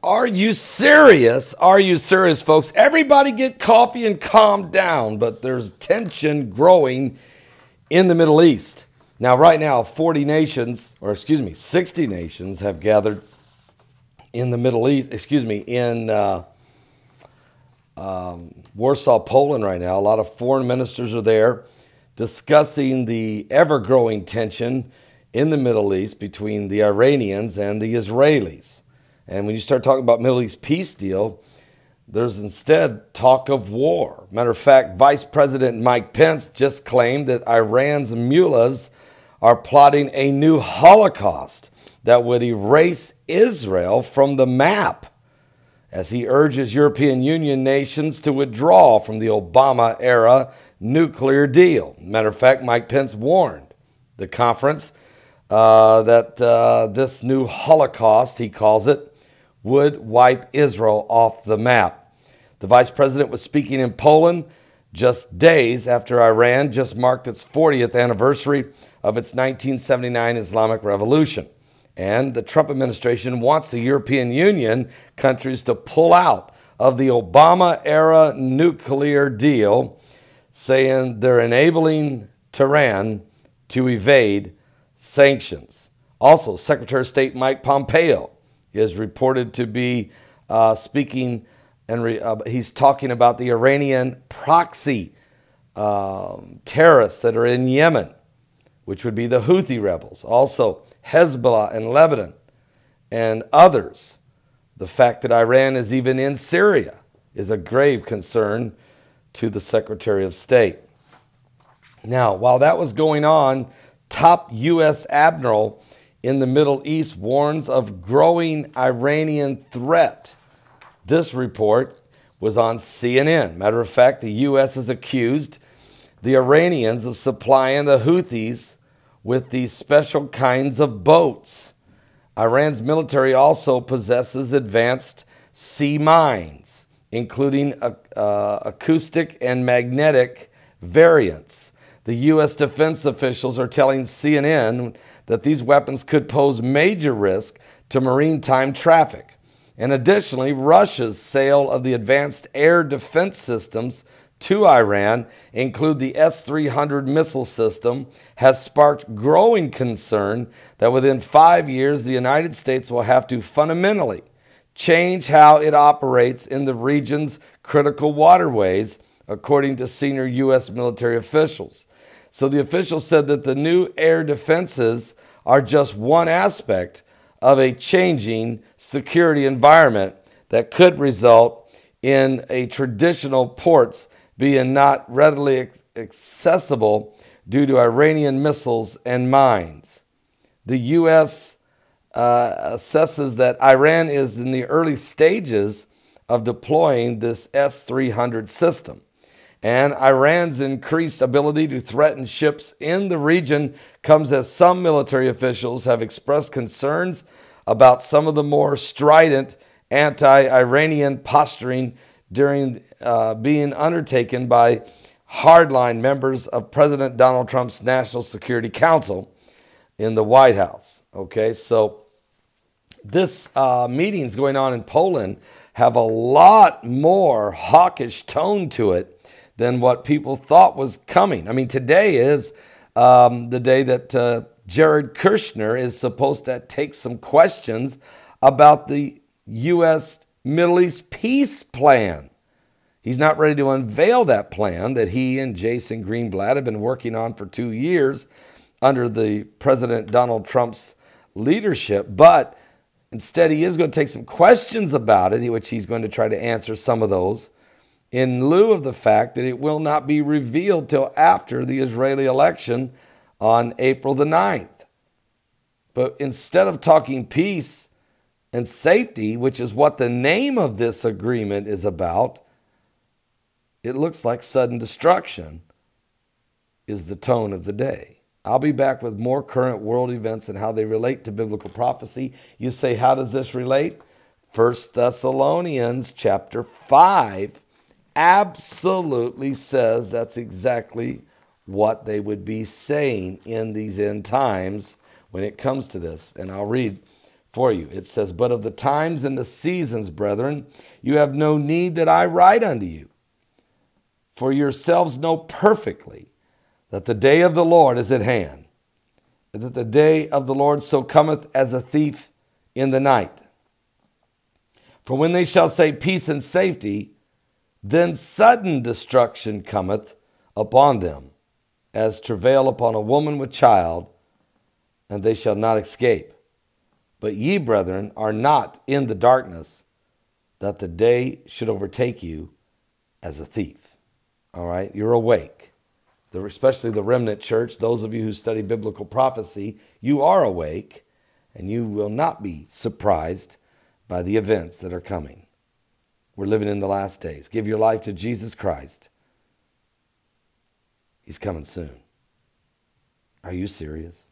Are you serious? Are you serious, folks? Everybody get coffee and calm down, but there's tension growing in the Middle East. Now, right now, 60 nations have gathered in the Middle East, in Warsaw, Poland right now. A lot of foreign ministers are there discussing the ever-growing tension in the Middle East between the Iranians and the Israelis. And when you start talking about Middle East peace deal, there's instead talk of war. Matter of fact, Vice President Mike Pence just claimed that Iran's mullahs are plotting a new Holocaust that would erase Israel from the map, as he urges European Union nations to withdraw from the Obama-era nuclear deal. Matter of fact, Mike Pence warned the conference that this new Holocaust, he calls it, would wipe Israel off the map. The vice president was speaking in Poland just days after Iran just marked its 40th anniversary of its 1979 Islamic Revolution. And the Trump administration wants the European Union countries to pull out of the Obama-era nuclear deal, saying they're enabling Tehran to evade sanctions. Also, Secretary of State Mike Pompeo is reported to be speaking, and he's talking about the Iranian proxy terrorists that are in Yemen, which would be the Houthi rebels. Also, Hezbollah in Lebanon and others. The fact that Iran is even in Syria is a grave concern to the Secretary of State. Now, while that was going on, top U.S. admiral in the Middle East warns of growing Iranian threat. This report was on CNN. Matter of fact, the U.S. has accused the Iranians of supplying the Houthis with these special kinds of boats. Iran's military also possesses advanced sea mines, including acoustic and magnetic variants. The U.S. defense officials are telling CNN that these weapons could pose major risk to maritime traffic. And additionally, Russia's sale of the advanced air defense systems to Iran, include the S-300 missile system, has sparked growing concern that within 5 years, the United States will have to fundamentally change how it operates in the region's critical waterways, according to senior U.S. military officials. So the officials said that the new air defenses are just one aspect of a changing security environment that could result in a traditional ports being not readily accessible due to Iranian missiles and mines. The U.S. assesses that Iran is in the early stages of deploying this S-300 system. And Iran's increased ability to threaten ships in the region comes as some military officials have expressed concerns about some of the more strident anti-Iranian posturing during being undertaken by hardline members of President Donald Trump's National Security Council in the White House. Okay, so this meetings going on in Poland have a lot more hawkish tone to it than what people thought was coming. I mean, today is the day that Jared Kushner is supposed to take some questions about the U.S. Middle East peace plan. He's not ready to unveil that plan that he and Jason Greenblatt have been working on for 2 years under the President Donald Trump's leadership, but instead he is going to take some questions about it, which he's going to try to answer some of those, in lieu of the fact that it will not be revealed till after the Israeli election on April the 9th. But instead of talking peace and safety, which is what the name of this agreement is about, it looks like sudden destruction is the tone of the day. I'll be back with more current world events and how they relate to biblical prophecy. You say, how does this relate? 1 Thessalonians chapter 5 absolutely says that's exactly what they would be saying in these end times when it comes to this. And I'll read for you. It says, but of the times and the seasons, brethren, you have no need that I write unto you. For yourselves know perfectly that the day of the Lord is at hand, and that the day of the Lord so cometh as a thief in the night. For when they shall say peace and safety, then sudden destruction cometh upon them, as travail upon a woman with child, and they shall not escape. But ye, brethren, are not in the darkness, that the day should overtake you as a thief. All right, you're awake. Especially the remnant church, those of you who study biblical prophecy, you are awake, and you will not be surprised by the events that are coming. We're living in the last days. Give your life to Jesus Christ. He's coming soon. Are you serious?